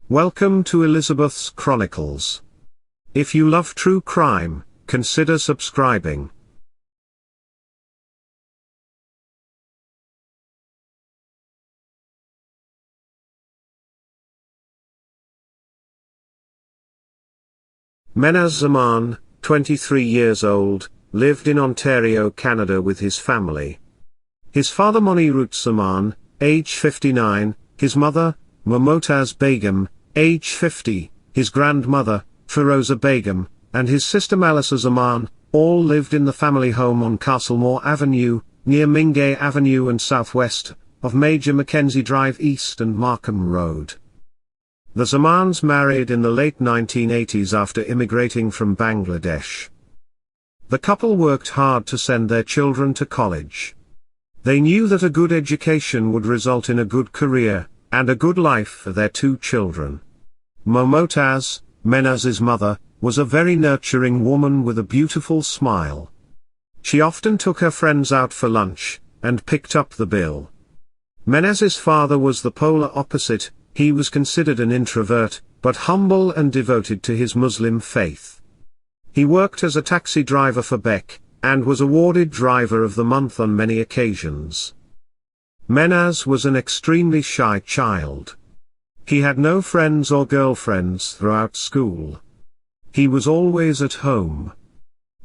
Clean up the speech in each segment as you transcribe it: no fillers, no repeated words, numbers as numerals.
Welcome to Elizabeth's Chronicles. If you love true crime, consider subscribing. Menhaz Zaman, 23 years old, lived in Ontario, Canada with his family. His father Menhaz Zaman, age 59, his mother, Mumtaz Begum, age 50, his grandmother, Firoza Begum, and his sister Melissa Zaman, all lived in the family home on Castlemore Avenue, near Mingay Avenue and southwest of Major Mackenzie Drive East and Markham Road. The Zamans married in the late 1980s after immigrating from Bangladesh. The couple worked hard to send their children to college. They knew that a good education would result in a good career, and a good life for their two children. Mumtaz, Menhaz's mother, was a very nurturing woman with a beautiful smile. She often took her friends out for lunch, and picked up the bill. Menhaz's father was the polar opposite. He was considered an introvert, but humble and devoted to his Muslim faith. He worked as a taxi driver for Beck, and was awarded Driver of the Month on many occasions. Menhaz was an extremely shy child. He had no friends or girlfriends throughout school. He was always at home.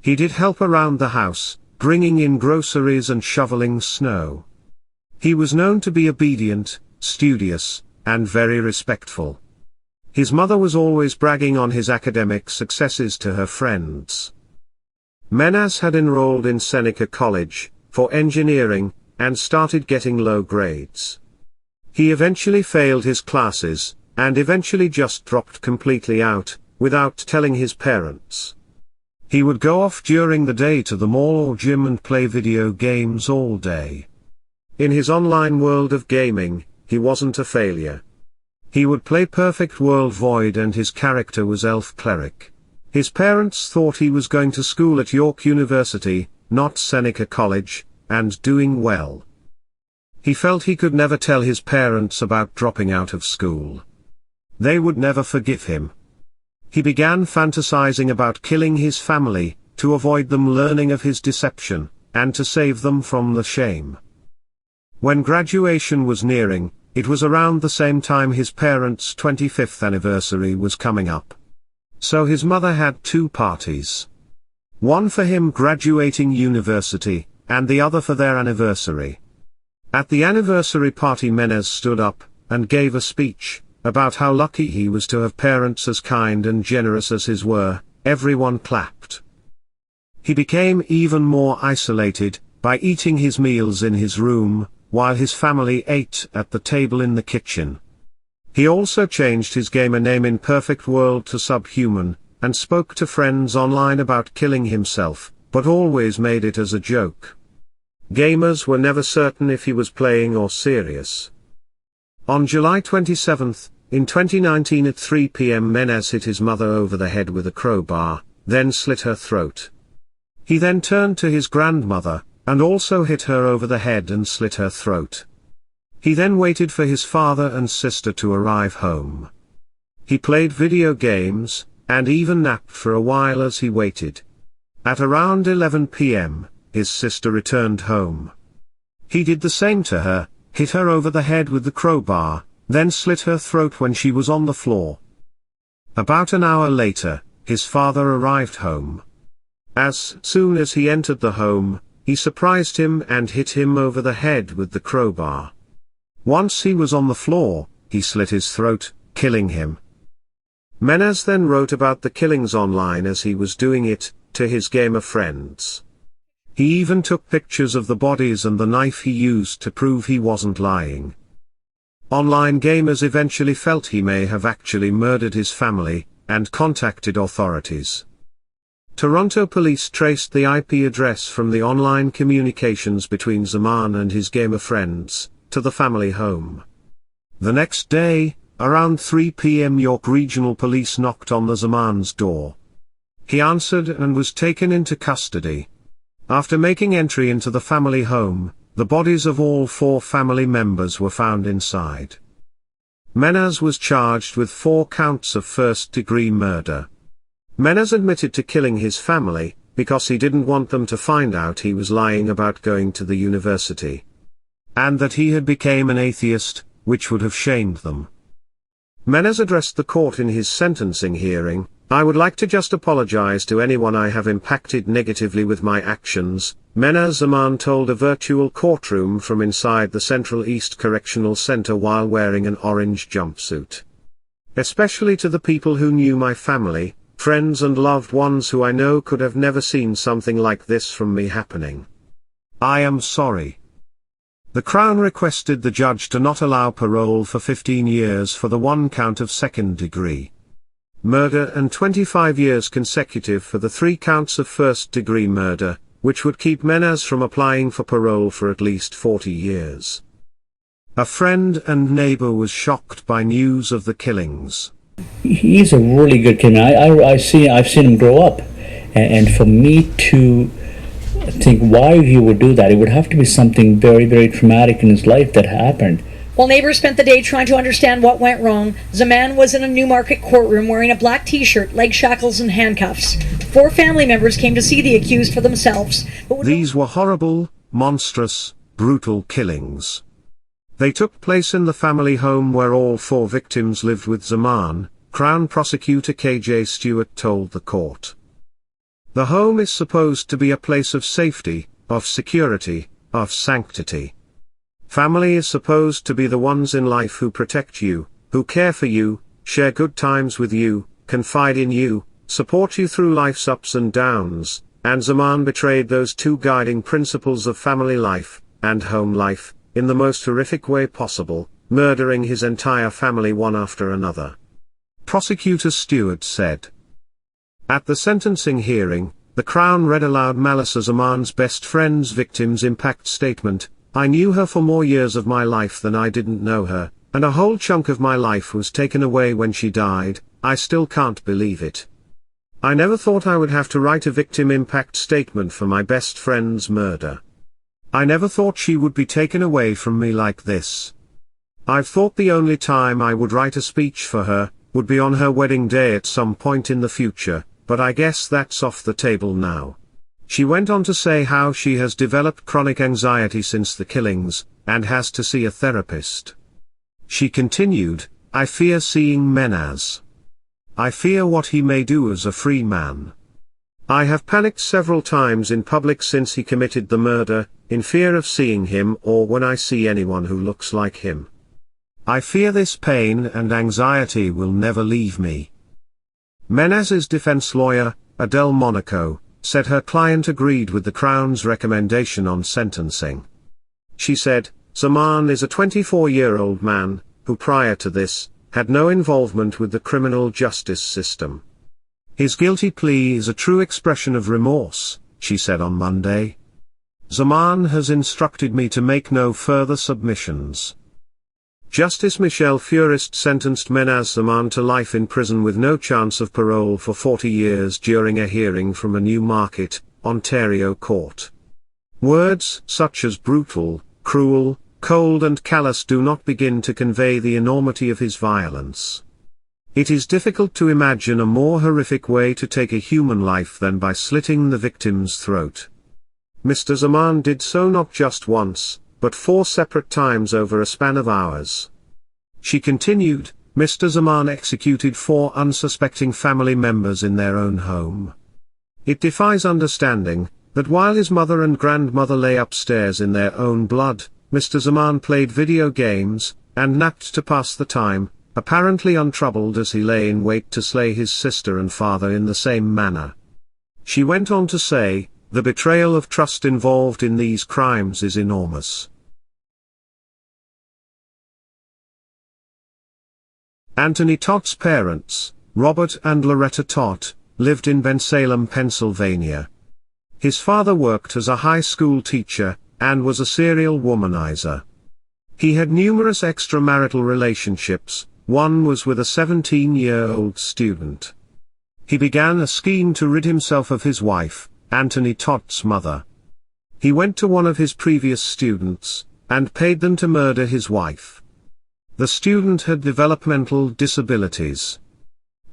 He did help around the house, bringing in groceries and shoveling snow. He was known to be obedient, studious, and very respectful. His mother was always bragging on his academic successes to her friends. Menhaz had enrolled in Seneca College, for engineering, and started getting low grades. He eventually failed his classes, and eventually just dropped completely out, without telling his parents. He would go off during the day to the mall or gym and play video games all day. In his online world of gaming, he wasn't a failure. He would play Perfect World Void and his character was Elf Cleric. His parents thought he was going to school at York University, not Seneca College, and doing well. He felt he could never tell his parents about dropping out of school. They would never forgive him. He began fantasizing about killing his family, to avoid them learning of his deception, and to save them from the shame. When graduation was nearing, it was around the same time his parents' 25th anniversary was coming up. So his mother had two parties. One for him graduating university, and the other for their anniversary. At the anniversary party Menhaz stood up, and gave a speech, about how lucky he was to have parents as kind and generous as his were. Everyone clapped. He became even more isolated, by eating his meals in his room, while his family ate at the table in the kitchen. He also changed his gamer name in Perfect World to Subhuman, and spoke to friends online about killing himself, but always made it as a joke. Gamers were never certain if he was playing or serious. On July 27, in 2019 at 3 p.m. Menhaz hit his mother over the head with a crowbar, then slit her throat. He then turned to his grandmother, and also hit her over the head and slit her throat. He then waited for his father and sister to arrive home. He played video games, and even napped for a while as he waited. At around 11 p.m., his sister returned home. He did the same to her, hit her over the head with the crowbar, then slit her throat when she was on the floor. About an hour later, his father arrived home. As soon as he entered the home, he surprised him and hit him over the head with the crowbar. Once he was on the floor, he slit his throat, killing him. Menhaz then wrote about the killings online as he was doing it, to his gamer friends. He even took pictures of the bodies and the knife he used to prove he wasn't lying. Online gamers eventually felt he may have actually murdered his family, and contacted authorities. Toronto police traced the IP address from the online communications between Zaman and his gamer friends, to the family home. The next day, around 3 p.m. York Regional Police knocked on the Zaman's door. He answered and was taken into custody. After making entry into the family home, the bodies of all 4 family members were found inside. Menhaz was charged with 4 counts of first-degree murder. Menhaz admitted to killing his family, because he didn't want them to find out he was lying about going to the university. And that he had become an atheist, which would have shamed them. Menhaz addressed the court in his sentencing hearing. "I would like to just apologize to anyone I have impacted negatively with my actions," Menhaz Zaman told a virtual courtroom from inside the Central East Correctional Center while wearing an orange jumpsuit. "Especially to the people who knew my family, friends and loved ones who I know could have never seen something like this from me happening. I am sorry." The Crown requested the judge to not allow parole for 15 years for the 1 count of second-degree murder and 25 years consecutive for the 3 counts of first-degree murder, which would keep Menhaz from applying for parole for at least 40 years. A friend and neighbor was shocked by news of the killings. He's a really good kid. I've seen him grow up, and for me to think why he would do that, it would have to be something very, very traumatic in his life that happened. While neighbors spent the day trying to understand what went wrong, Zaman was in a Newmarket courtroom wearing a black t-shirt, leg shackles and handcuffs. 4 family members came to see the accused for themselves. These were horrible, monstrous, brutal killings. They took place in the family home where all 4 victims lived with Zaman, Crown Prosecutor KJ Stewart told the court. The home is supposed to be a place of safety, of security, of sanctity. Family is supposed to be the ones in life who protect you, who care for you, share good times with you, confide in you, support you through life's ups and downs, and Zaman betrayed those 2 guiding principles of family life, and home life, in the most horrific way possible, murdering his entire family one after another. Prosecutor Stewart said. At the sentencing hearing, the Crown read aloud Menhaz Zaman's best friend's victim's impact statement. "I knew her for more years of my life than I didn't know her, and a whole chunk of my life was taken away when she died. I still can't believe it. I never thought I would have to write a victim impact statement for my best friend's murder. I never thought she would be taken away from me like this. I've thought the only time I would write a speech for her would be on her wedding day at some point in the future, but I guess that's off the table now." She went on to say how she has developed chronic anxiety since the killings, and has to see a therapist. She continued, "I fear seeing Menhaz. I fear what he may do as a free man. I have panicked several times in public since he committed the murder, in fear of seeing him or when I see anyone who looks like him. I fear this pain and anxiety will never leave me." Menhaz's defense lawyer, Adele Monaco, said her client agreed with the Crown's recommendation on sentencing. She said, "Zaman is a 24-year-old man, who prior to this, had no involvement with the criminal justice system. His guilty plea is a true expression of remorse," she said on Monday. "Zaman has instructed me to make no further submissions." Justice Michelle Furist sentenced Menhaz Zaman to life in prison with no chance of parole for 40 years during a hearing from a Newmarket, Ontario court. Words such as brutal, cruel, cold and callous do not begin to convey the enormity of his violence. It is difficult to imagine a more horrific way to take a human life than by slitting the victim's throat. Mr. Zaman did so not just once, but 4 separate times over a span of hours. She continued, Mr. Zaman executed 4 unsuspecting family members in their own home. It defies understanding, that while his mother and grandmother lay upstairs in their own blood, Mr. Zaman played video games, and napped to pass the time, apparently untroubled as he lay in wait to slay his sister and father in the same manner. She went on to say, the betrayal of trust involved in these crimes is enormous. Anthony Todt's parents, Robert and Loretta Todt, lived in Bensalem, Pennsylvania. His father worked as a high school teacher, and was a serial womanizer. He had numerous extramarital relationships, one was with a 17-year-old student. He began a scheme to rid himself of his wife, Anthony Todt's mother. He went to one of his previous students, and paid them to murder his wife. The student had developmental disabilities.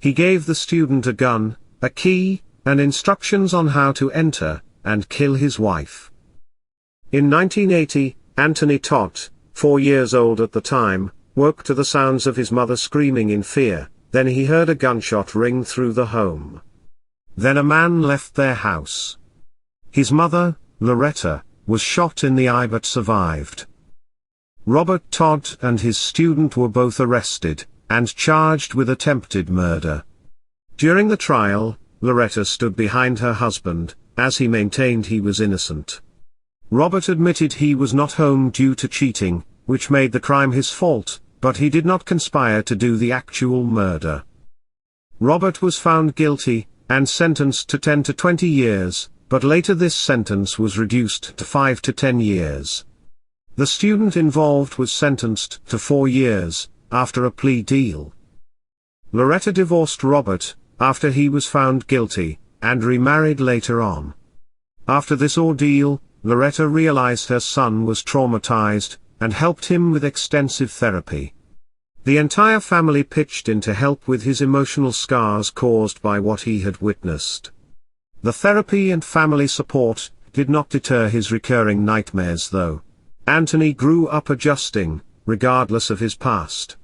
He gave the student a gun, a key, and instructions on how to enter and kill his wife. In 1980, Anthony Todt, 4 years old at the time, woke to the sounds of his mother screaming in fear. Then he heard a gunshot ring through the home. Then a man left their house. His mother, Loretta, was shot in the eye but survived. Robert Todt and his student were both arrested and charged with attempted murder. During the trial, Loretta stood behind her husband, as he maintained he was innocent. Robert admitted he was not home due to cheating, which made the crime his fault, but he did not conspire to do the actual murder. Robert was found guilty, and sentenced to 10 to 20 years, but later this sentence was reduced to 5 to 10 years. The student involved was sentenced to 4 years, after a plea deal. Loretta divorced Robert, after he was found guilty, and remarried later on. After this ordeal, Loretta realized her son was traumatized, and helped him with extensive therapy. The entire family pitched in to help with his emotional scars caused by what he had witnessed. The therapy and family support did not deter his recurring nightmares though. Anthony grew up adjusting, regardless of his past.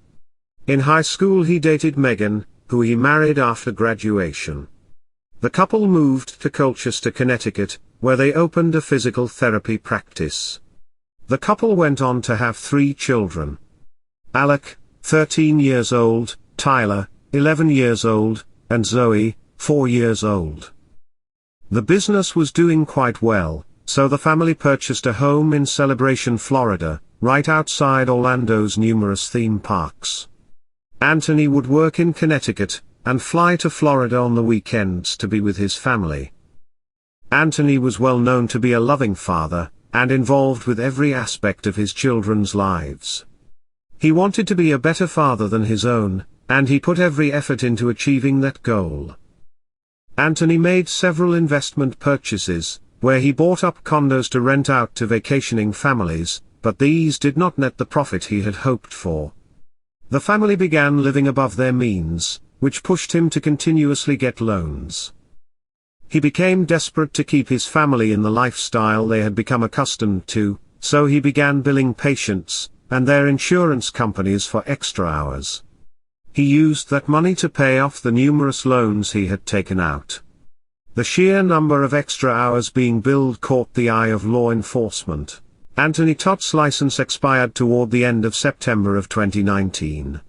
In high school he dated Megan, who he married after graduation. The couple moved to Colchester, Connecticut, where they opened a physical therapy practice. The couple went on to have 3 children. Alec, 13 years old, Tyler, 11 years old, and Zoe, 4 years old. The business was doing quite well, so the family purchased a home in Celebration, Florida, right outside Orlando's numerous theme parks. Anthony would work in Connecticut, and fly to Florida on the weekends to be with his family. Anthony was well known to be a loving father, and involved with every aspect of his children's lives. He wanted to be a better father than his own, and he put every effort into achieving that goal. Anthony made several investment purchases, where he bought up condos to rent out to vacationing families, but these did not net the profit he had hoped for. The family began living above their means, which pushed him to continuously get loans. He became desperate to keep his family in the lifestyle they had become accustomed to, so he began billing patients and their insurance companies for extra hours. He used that money to pay off the numerous loans he had taken out. The sheer number of extra hours being billed caught the eye of law enforcement. Anthony Todt's license expired toward the end of September of 2019.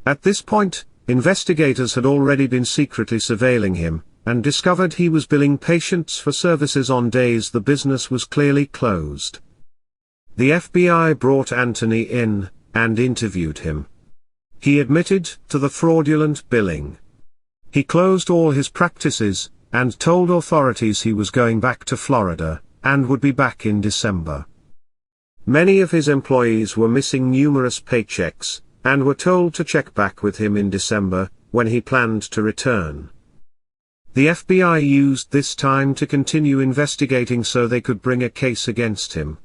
At this point, investigators had already been secretly surveilling him, and discovered he was billing patients for services on days the business was clearly closed. The FBI brought Anthony in, and interviewed him. He admitted to the fraudulent billing. He closed all his practices, and told authorities he was going back to Florida, and would be back in December. Many of his employees were missing numerous paychecks, and were told to check back with him in December, when he planned to return. The FBI used this time to continue investigating so they could bring a case against him.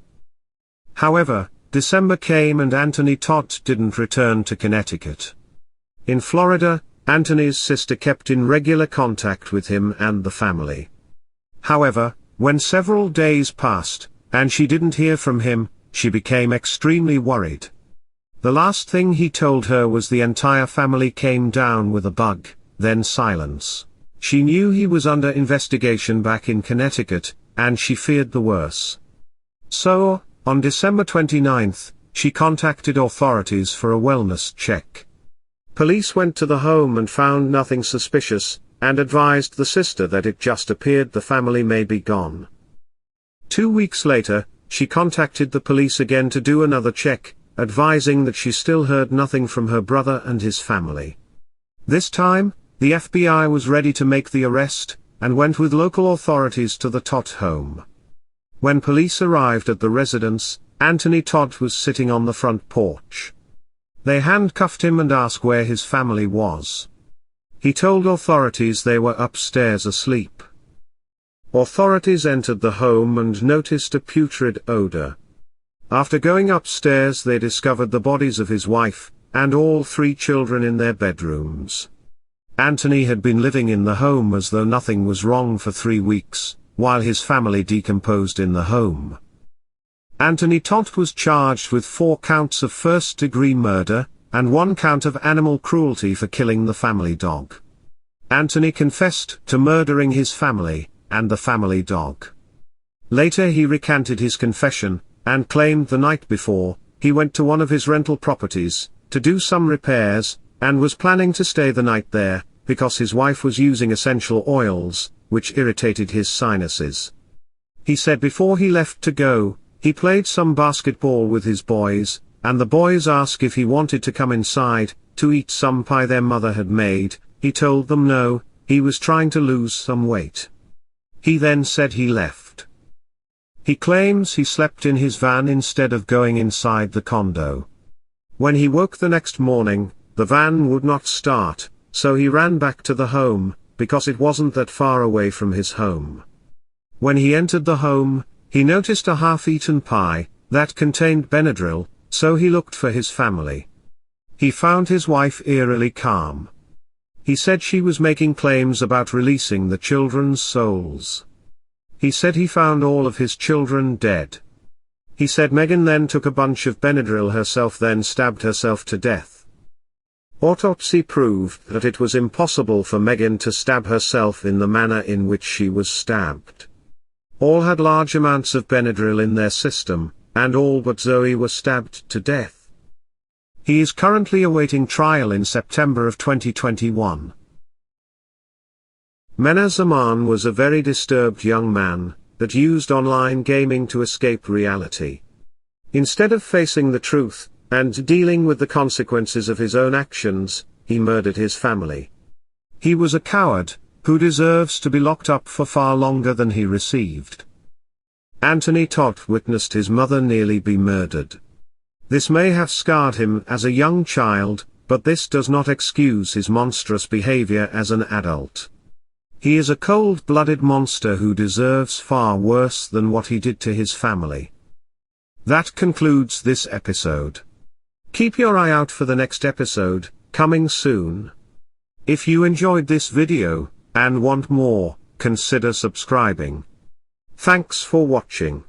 However, December came and Anthony Todt didn't return to Connecticut. In Florida, Anthony's sister kept in regular contact with him and the family. However, when several days passed, and she didn't hear from him, she became extremely worried. The last thing he told her was the entire family came down with a bug, then silence. She knew he was under investigation back in Connecticut, and she feared the worst. So, on December 29th, she contacted authorities for a wellness check. Police went to the home and found nothing suspicious, and advised the sister that it just appeared the family may be gone. 2 weeks later, she contacted the police again to do another check, advising that she still heard nothing from her brother and his family. This time, the FBI was ready to make the arrest, and went with local authorities to the Todt home. When police arrived at the residence, Anthony Todt was sitting on the front porch. They handcuffed him and asked where his family was. He told authorities they were upstairs asleep. Authorities entered the home and noticed a putrid odor. After going upstairs they discovered the bodies of his wife, and all 3 children in their bedrooms. Anthony had been living in the home as though nothing was wrong for 3 weeks, while his family decomposed in the home. Anthony Todt was charged with 4 counts of first-degree murder, and 1 count of animal cruelty for killing the family dog. Anthony confessed to murdering his family, and the family dog. Later he recanted his confession, and claimed the night before, he went to one of his rental properties, to do some repairs, and was planning to stay the night there, because his wife was using essential oils, which irritated his sinuses. He said before he left to go, he played some basketball with his boys, and the boys asked if he wanted to come inside, to eat some pie their mother had made. He told them no, he was trying to lose some weight. He then said he left. He claims he slept in his van instead of going inside the condo. When he woke the next morning, the van would not start, so he ran back to the home, because it wasn't that far away from his home. When he entered the home, he noticed a half-eaten pie, that contained Benadryl, so he looked for his family. He found his wife eerily calm. He said she was making claims about releasing the children's souls. He said he found all of his children dead. He said Megan then took a bunch of Benadryl herself, then stabbed herself to death. Autopsy proved that it was impossible for Megan to stab herself in the manner in which she was stabbed. All had large amounts of Benadryl in their system, and all but Zoe were stabbed to death. He is currently awaiting trial in September of 2021. Menhaz Zaman was a very disturbed young man, that used online gaming to escape reality. Instead of facing the truth, and dealing with the consequences of his own actions, he murdered his family. He was a coward, who deserves to be locked up for far longer than he received. Anthony Todt witnessed his mother nearly be murdered. This may have scarred him as a young child, but this does not excuse his monstrous behavior as an adult. He is a cold-blooded monster who deserves far worse than what he did to his family. That concludes this episode. Keep your eye out for the next episode, coming soon. If you enjoyed this video, and want more, consider subscribing. Thanks for watching.